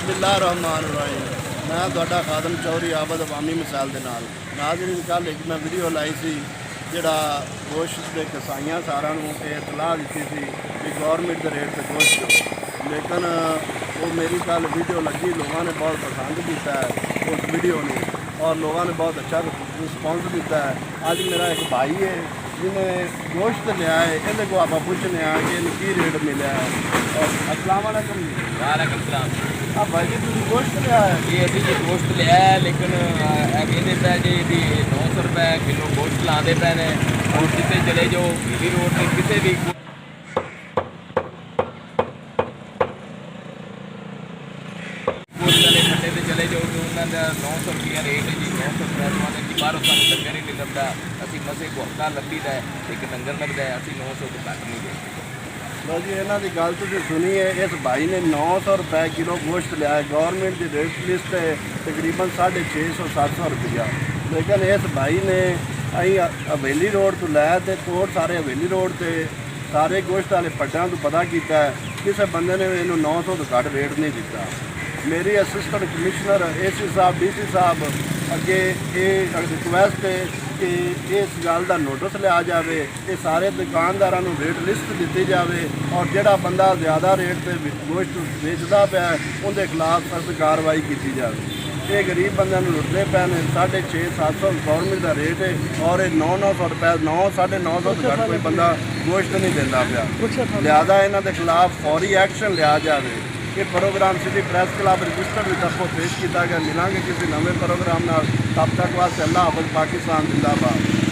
बिस्मिल्लाहिर्रहमानिर्रहीम। मैं तुहाडा खादम चौधरी आबद अवामी मिसाल दे नाल नाज़रीन कल एक मैं वीडियो लाई सी जिहड़ा गोश्त के कसाइयां सारा इतलाह दी सी कि गौरमेंट के रेट पर गोश्त दो, लेकिन वो मेरी कल वीडियो लगी, लोगों ने बहुत पसंद किया है उस वीडियो ने और लोगों ने बहुत अच्छा रिस्पॉन्स दिता है। अज मेरा एक भाई है जिन्हें गोश्त लिया है, ये को आप पूछने कि इन्हें की रेट मिला है। और अस्सलाम वालेकुम। वालेकुम सलाम। अब भाई जी तुम गोश्त लिया है? ये अभी ये गोश्त लिया है, लेकिन कहते पे जी भी 900 रुपये किलो गोश्त लाते पे ने। और कितने चले जाओ पीली रोड पर किसी भी गोश्त वाले खड्डे से चले जाओ तो उन्होंने 900 रुपया रेट है जी। 900 रुपये जी बाहरों सानू डंगर ही नहीं लगता, असी मसे को हफ्ता लभी का एक डंगर लगता है, असी 900 तो घट नहीं दे। लो जी इन्हों की गल तुम सुनी है। इस भाई ने 900 रुपये किलो गोश्त लिया है। गौरमेंट की रेट लिस्ट है तकरीबन 650-700 रुपया, लेकिन इस भाई ने अं हवेली रोड तो लाया तो कोट सारे हवेली रोड से सारे गोश्त वाले पट्टियां तो पता किया है, किसी बंदे ने इन्हों 900 तो घट रेट नहीं दिता। मेरी असिस्टेंट कमिश्नर AC साहब DC साहब अगे ये रिक्वेस्ट है कि इस गल का नोटिस लिया जाए, ये सारे दुकानदारों को रेट लिस्ट दी जाए और जोड़ा बंदा ज़्यादा रेट पर गोश्त बेचता पाया उनके खिलाफ सख्त कार्रवाई की जाए। ये गरीब बंद लुटते पे ने। 650-700 गौरमेंट का रेट है और ये 900 रुपये 900-950 तो घट कोई बंदा गोश्त नहीं देता पाया। लिहाजा इन्हों के खिलाफ फौरी एक्शन लिया जाए। ये programme city press club register की तरफों पेश किया गया। मिलेंगे किसी नवे प्रोग्राम। तब तक वास्ते अल्लाह हाफ़िज़। पाकिस्तान जिंदाबाद।